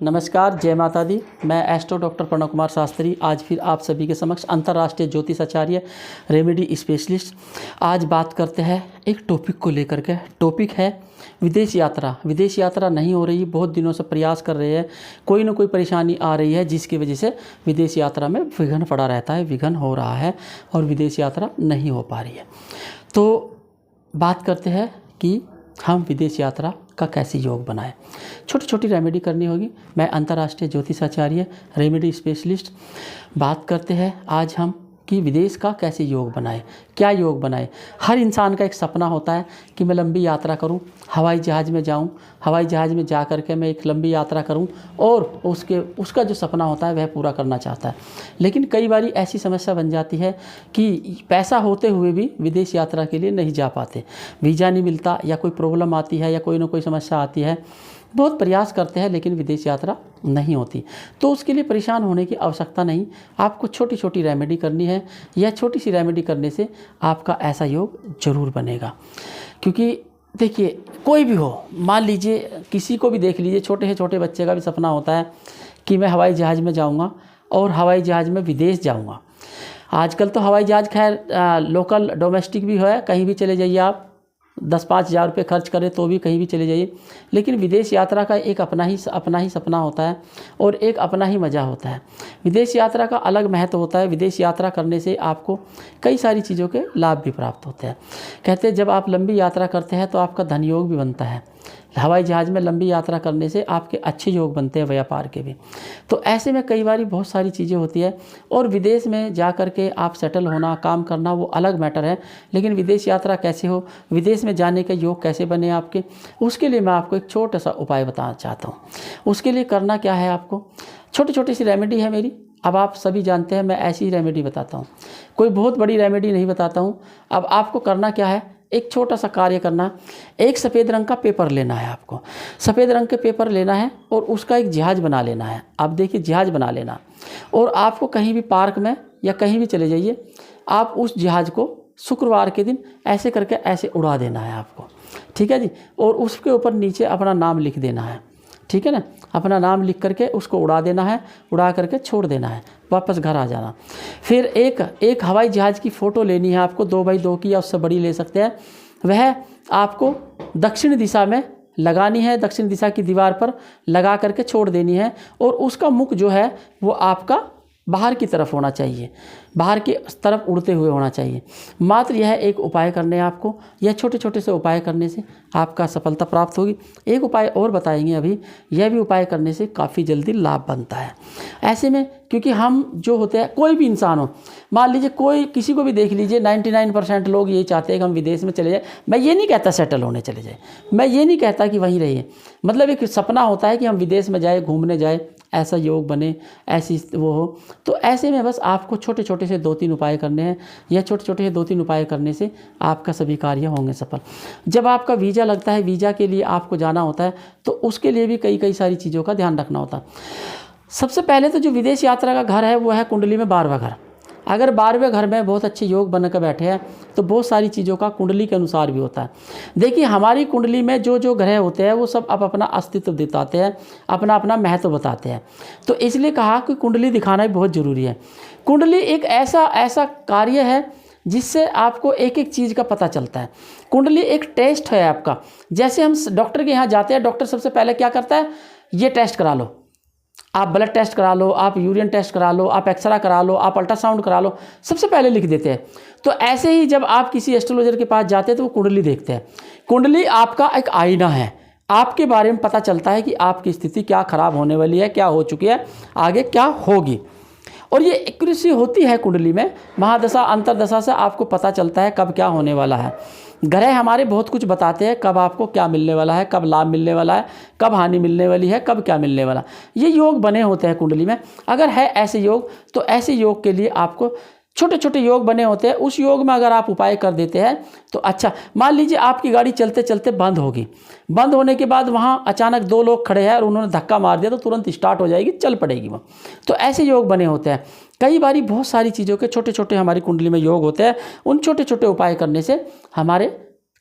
नमस्कार, जय माता दी। मैं एस्ट्रो डॉक्टर प्रणव कुमार शास्त्री आज फिर आप सभी के समक्ष अंतर्राष्ट्रीय ज्योतिष आचार्य, रेमेडी स्पेशलिस्ट। आज बात करते हैं एक टॉपिक को लेकर के। टॉपिक है विदेश यात्रा। विदेश यात्रा नहीं हो रही, बहुत दिनों से प्रयास कर रहे हैं, कोई ना कोई परेशानी आ रही है जिसकी वजह से विदेश यात्रा में विघ्न पड़ा रहता है, विघ्न हो रहा है और विदेश यात्रा नहीं हो पा रही है। तो बात करते हैं कि हम विदेश यात्रा का कैसे योग बनाएं। छोटी छोटी रेमेडी करनी होगी। मैं अंतर्राष्ट्रीय ज्योतिष आचार्य, रेमेडी स्पेशलिस्ट। बात करते हैं आज हम कि विदेश का कैसे योग बनाएं, क्या योग बनाएं। हर इंसान का एक सपना होता है कि मैं लंबी यात्रा करूं, हवाई जहाज़ में जाऊं, हवाई जहाज़ में जा कर के मैं एक लंबी यात्रा करूं और उसका जो सपना होता है वह पूरा करना चाहता है। लेकिन कई बार ऐसी समस्या बन जाती है कि पैसा होते हुए भी विदेश यात्रा के लिए नहीं जा पाते, वीज़ा नहीं मिलता या कोई प्रॉब्लम आती है या कोई ना कोई समस्या आती है। बहुत प्रयास करते हैं लेकिन विदेश यात्रा नहीं होती। तो उसके लिए परेशान होने की आवश्यकता नहीं। आपको छोटी छोटी रेमेडी करनी है या छोटी सी रेमेडी करने से आपका ऐसा योग जरूर बनेगा। क्योंकि देखिए, कोई भी हो, मान लीजिए किसी को भी देख लीजिए, छोटे से छोटे बच्चे का भी सपना होता है कि मैं हवाई जहाज़ में जाऊँगा और हवाई जहाज़ में विदेश जाऊँगा। आजकल तो हवाई जहाज़ खैर लोकल डोमेस्टिक भी है, कहीं भी चले जाइए आप, 10-5 हज़ार रुपये खर्च करें तो भी कहीं भी चले जाइए। लेकिन विदेश यात्रा का एक अपना ही सपना होता है और एक अपना ही मज़ा होता है। विदेश यात्रा का अलग महत्व होता है। विदेश यात्रा करने से आपको कई सारी चीज़ों के लाभ भी प्राप्त होते हैं। कहते हैं जब आप लंबी यात्रा करते हैं तो आपका धन योग भी बनता है। हवाई जहाज़ में लंबी यात्रा करने से आपके अच्छे योग बनते हैं, व्यापार के भी। तो ऐसे में कई बार बहुत सारी चीज़ें होती है और विदेश में जा कर के आप सेटल होना, काम करना, वो अलग मैटर है। लेकिन विदेश यात्रा कैसे हो, विदेश में जाने के योग कैसे बने आपके, उसके लिए मैं आपको एक छोटा सा उपाय बताना चाहता हूँ। उसके लिए करना क्या है, आपको छोटी छोटी सी रेमेडी है मेरी। अब आप सभी जानते हैं मैं ऐसी ही रेमेडी बताता हूँ, कोई बहुत बड़ी रेमेडी नहीं बताता हूँ। अब आपको करना क्या है, एक छोटा सा कार्य करना। एक सफ़ेद रंग का पेपर लेना है आपको, सफ़ेद रंग के पेपर लेना है और उसका एक जहाज़ बना लेना है। आप देखिए, जहाज़ बना लेना और आपको कहीं भी पार्क में या कहीं भी चले जाइए, आप उस जहाज़ को शुक्रवार के दिन ऐसे करके ऐसे उड़ा देना है आपको, ठीक है जी। और उसके ऊपर नीचे अपना नाम लिख देना है, ठीक है ना। अपना नाम लिख करके उसको उड़ा देना है, उड़ा करके छोड़ देना है, वापस घर आ जाना। फिर एक हवाई जहाज़ की फ़ोटो लेनी है आपको, 2x2 की या उससे बड़ी ले सकते हैं। वह आपको दक्षिण दिशा में लगानी है, दक्षिण दिशा की दीवार पर लगा करके छोड़ देनी है। और उसका मुख जो है वो आपका बाहर की तरफ होना चाहिए, बाहर की तरफ उड़ते हुए होना चाहिए। मात्र यह एक उपाय करने हैं आपको। यह छोटे छोटे से उपाय करने से आपका सफलता प्राप्त होगी। एक उपाय और बताएंगे अभी, यह भी उपाय करने से काफ़ी जल्दी लाभ बनता है। ऐसे में क्योंकि हम जो होते हैं, कोई भी इंसान हो, मान लीजिए कोई किसी को भी देख लीजिए, 99% लोग यही चाहते हैं कि हम विदेश में चले जाए। मैं ये नहीं कहता सेटल होने चले जाए, मैं ये नहीं कहता कि वहीं रहिए। मतलब एक सपना होता है कि हम विदेश में जाए, घूमने जाए, ऐसा योग बने, ऐसी वो हो। तो ऐसे में बस आपको छोटे छोटे से 2-3 उपाय करने हैं। यह छोटे छोटे से 2-3 उपाय करने से आपका सभी कार्य होंगे सफल। जब आपका वीज़ा लगता है, वीज़ा के लिए आपको जाना होता है, तो उसके लिए भी कई सारी चीज़ों का ध्यान रखना होता है। सबसे पहले तो जो विदेश यात्रा का घर है वो है कुंडली में 12वां घर। अगर 12वें घर में बहुत अच्छे योग बनकर बैठे हैं तो बहुत सारी चीज़ों का कुंडली के अनुसार भी होता है। देखिए, हमारी कुंडली में जो जो ग्रह होते हैं वो सब अपना अस्तित्व दिखाते हैं, अपना अपना महत्व बताते हैं। तो इसलिए कहा कि कुंडली दिखाना भी बहुत ज़रूरी है। कुंडली एक ऐसा कार्य है जिससे आपको एक एक चीज़ का पता चलता है। कुंडली एक टेस्ट है आपका। जैसे हम डॉक्टर के यहाँ जाते हैं, डॉक्टर सबसे पहले क्या करता है, ये टेस्ट करा लो, आप ब्लड टेस्ट करा लो, आप यूरिन टेस्ट करा लो, आप एक्सरा करा लो, आप अल्ट्रासाउंड करा लो, सबसे पहले लिख देते हैं। तो ऐसे ही जब आप किसी एस्ट्रोलॉजर के पास जाते हैं तो वो कुंडली देखते हैं। कुंडली आपका एक आईना है, आपके बारे में पता चलता है कि आपकी स्थिति क्या खराब होने वाली है, क्या हो चुकी है, आगे क्या होगी। और ये एक्यूरेसी होती है कुंडली में। महादशा अंतरदशा से आपको पता चलता है कब क्या होने वाला है। ग्रह हमारे बहुत कुछ बताते हैं, कब आपको क्या मिलने वाला है, कब लाभ मिलने वाला है, कब हानि मिलने वाली है, कब क्या मिलने वाला। ये योग बने होते हैं कुंडली में। अगर है ऐसे योग, तो ऐसे योग के लिए आपको छोटे छोटे योग बने होते हैं। उस योग में अगर आप उपाय कर देते हैं तो अच्छा। मान लीजिए आपकी गाड़ी चलते चलते बंद होगी, बंद होने के बाद वहाँ अचानक 2 लोग खड़े हैं और उन्होंने धक्का मार दिया, तो तुरंत स्टार्ट हो जाएगी, चल पड़ेगी वो। तो ऐसे योग बने होते हैं। कई बारी बहुत सारी चीज़ों के छोटे छोटे हमारी कुंडली में योग होते हैं। उन छोटे छोटे उपाय करने से हमारे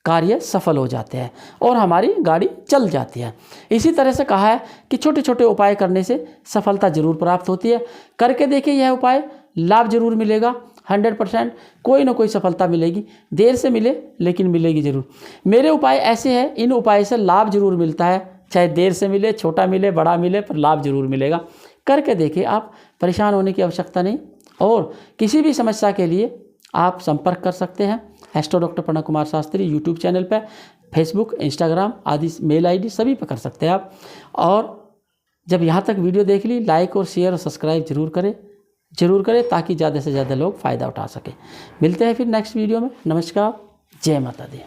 कार्य सफल हो जाते हैं और हमारी गाड़ी चल जाती है। इसी तरह से कहा है कि छोटे छोटे उपाय करने से सफलता जरूर प्राप्त होती है। करके देखिए यह उपाय, लाभ जरूर मिलेगा। 100% कोई ना कोई सफलता मिलेगी, देर से मिले लेकिन मिलेगी जरूर। मेरे उपाय ऐसे हैं, इन उपाय से लाभ जरूर मिलता है, चाहे देर से मिले, छोटा मिले, बड़ा मिले, पर लाभ जरूर मिलेगा। करके देखिए, आप परेशान होने की आवश्यकता नहीं। और किसी भी समस्या के लिए आप संपर्क कर सकते हैं astro doctor Pranav Kumar Shastri YouTube channel पर, फेसबुक, इंस्टाग्राम आदि मेल आईडी सभी पर कर सकते हैं आप। और जब यहाँ तक वीडियो देख ली, लाइक और शेयर और सब्सक्राइब जरूर करें ताकि ज़्यादा से ज़्यादा लोग फ़ायदा उठा सकें। मिलते हैं फिर नेक्स्ट वीडियो में। नमस्कार, जय माता दी।